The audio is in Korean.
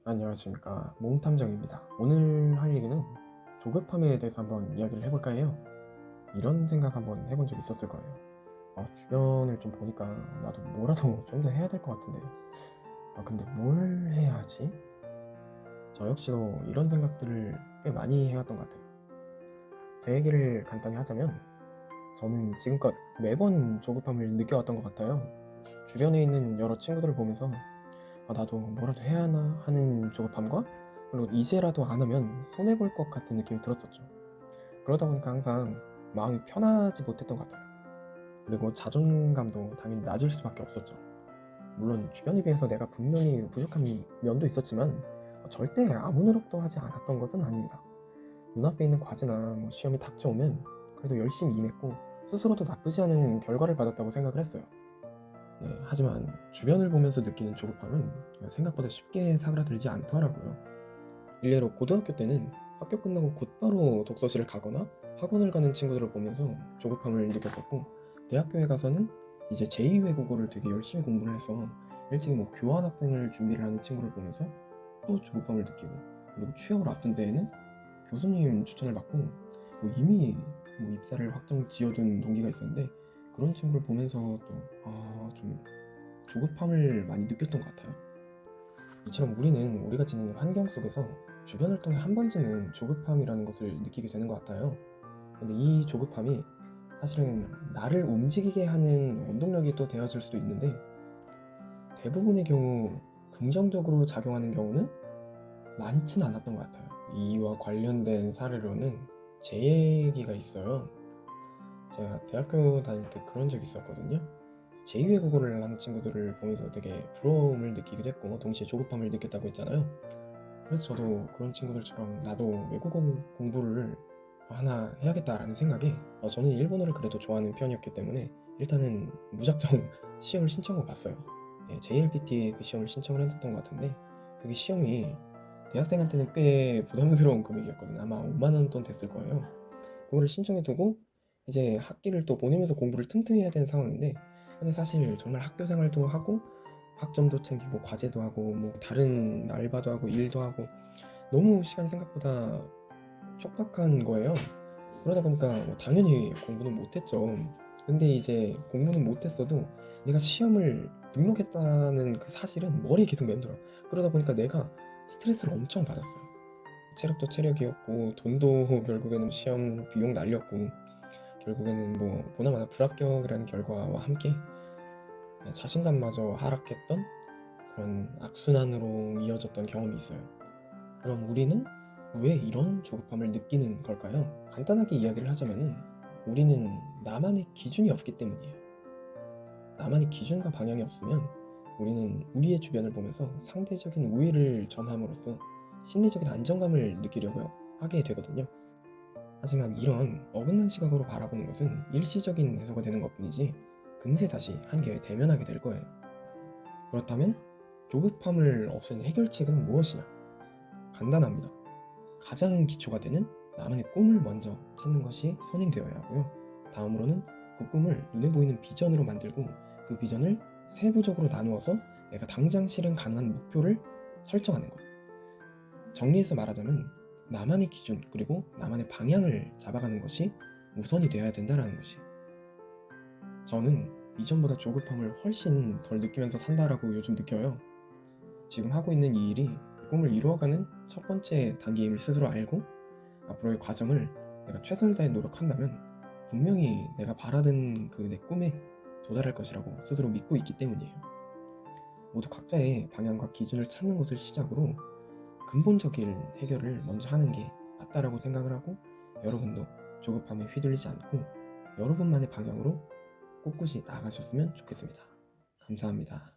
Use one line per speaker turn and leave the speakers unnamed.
안녕하십니까, 몽탐정입니다. 오늘 할 얘기는 조급함에 대해서 한번 이야기를 해볼까 해요. 이런 생각 한번 해본 적 있었을 거예요. 주변을 좀 보니까 나도 뭐라도 좀 더 해야 될 것 같은데, 근데 뭘 해야 하지? 저 역시도 이런 생각들을 꽤 많이 해왔던 것 같아요. 제 얘기를 간단히 하자면, 저는 지금껏 매번 조급함을 느껴왔던 것 같아요. 주변에 있는 여러 친구들을 보면서 나도 뭐라도 해야 하나 하는 조급함과, 그리고 이제라도 안 하면 손해볼 것 같은 느낌이 들었었죠. 그러다 보니까 항상 마음이 편하지 못했던 것 같아요. 그리고 자존감도 당연히 낮을 수밖에 없었죠. 물론 주변에 비해서 내가 분명히 부족한 면도 있었지만 절대 아무 노력도 하지 않았던 것은 아닙니다. 눈앞에 있는 과제나 시험이 닥쳐오면 그래도 열심히 임했고, 스스로도 나쁘지 않은 결과를 받았다고 생각을 했어요. 네, 하지만 주변을 보면서 느끼는 조급함은 생각보다 쉽게 사그라들지 않더라고요. 일례로 고등학교 때는 학교 끝나고 곧바로 독서실을 가거나 학원을 가는 친구들을 보면서 조급함을 느꼈었고, 대학교에 가서는 이제 제2외국어를 되게 열심히 공부를 해서 일찍 교환학생을 준비를 하는 친구를 보면서 또 조급함을 느끼고, 그리고 취업을 앞둔 때에는 교수님 추천을 받고 이미 입사를 확정 지어둔 동기가 있었는데, 그런 친구를 보면서 좀 조급함을 많이 느꼈던 것 같아요. 이처럼 우리가 지내는 환경 속에서 주변을 통해 한 번쯤은 조급함이라는 것을 느끼게 되는 것 같아요. 근데 이 조급함이 사실은 나를 움직이게 하는 원동력이 또 되어줄 수도 있는데, 대부분의 경우 긍정적으로 작용하는 경우는 많지는 않았던 것 같아요. 이와 관련된 사례로는 제 얘기가 있어요. 제가 대학교 다닐 때 그런 적이 있었거든요. 제2외국어를 하는 친구들을 보면서 되게 부러움을 느끼기도 했고, 동시에 조급함을 느꼈다고 했잖아요. 그래서 저도 그런 친구들처럼 나도 외국어 공부를 하나 해야겠다라는 생각에, 저는 일본어를 그래도 좋아하는 편이었기 때문에 일단은 무작정 시험을 신청을 봤어요. JLPT 그 시험을 신청을 했던 것 같은데, 그게 시험이 대학생한테는 꽤 부담스러운 금액이었거든요. 아마 5만 원 돈 됐을 거예요. 그거를 신청해두고 이제 학기를 또 보내면서 공부를 틈틈이 해야 되는 상황인데, 근데 사실 정말 학교 생활도 하고 학점도 챙기고 과제도 하고 다른 알바도 하고 일도 하고 너무 시간이 생각보다 촉박한 거예요. 그러다 보니까 당연히 공부는 못했죠. 근데 이제 공부는 못했어도 내가 시험을 등록했다는 그 사실은 머리에 계속 맴돌아. 그러다 보니까 내가 스트레스를 엄청 받았어요. 체력도 체력이었고 돈도 결국에는 시험 비용 날렸고, 결국에는 보나마나 불합격이라는 결과와 함께 자신감마저 하락했던 그런 악순환으로 이어졌던 경험이 있어요. 그럼 우리는 왜 이런 조급함을 느끼는 걸까요? 간단하게 이야기를 하자면은, 우리는 나만의 기준이 없기 때문이에요. 나만의 기준과 방향이 없으면 우리는 우리의 주변을 보면서 상대적인 우위를 점함으로써 심리적인 안정감을 느끼려고 하게 되거든요. 하지만 이런 어긋난 시각으로 바라보는 것은 일시적인 해소가 되는 것뿐이지 금세 다시 한계에 대면하게 될 거예요. 그렇다면 조급함을 없애는 해결책은 무엇이냐? 간단합니다. 가장 기초가 되는 나만의 꿈을 먼저 찾는 것이 선행되어야 하고요. 다음으로는 그 꿈을 눈에 보이는 비전으로 만들고, 그 비전을 세부적으로 나누어서 내가 당장 실행 가능한 목표를 설정하는 것. 정리해서 말하자면 나만의 기준 그리고 나만의 방향을 잡아가는 것이 우선이 되어야 된다는 것이. 저는 이전보다 조급함을 훨씬 덜 느끼면서 산다라고 요즘 느껴요. 지금 하고 있는 이 일이 꿈을 이루어가는 첫 번째 단계임을 스스로 알고, 앞으로의 과정을 내가 최선을 다해 노력한다면 분명히 내가 바라던 그 내 꿈에 도달할 것이라고 스스로 믿고 있기 때문이에요. 모두 각자의 방향과 기준을 찾는 것을 시작으로 근본적인 해결을 먼저 하는 게 맞다라고 생각을 하고, 여러분도 조급함에 휘둘리지 않고 여러분만의 방향으로 꿋꿋이 나아가셨으면 좋겠습니다. 감사합니다.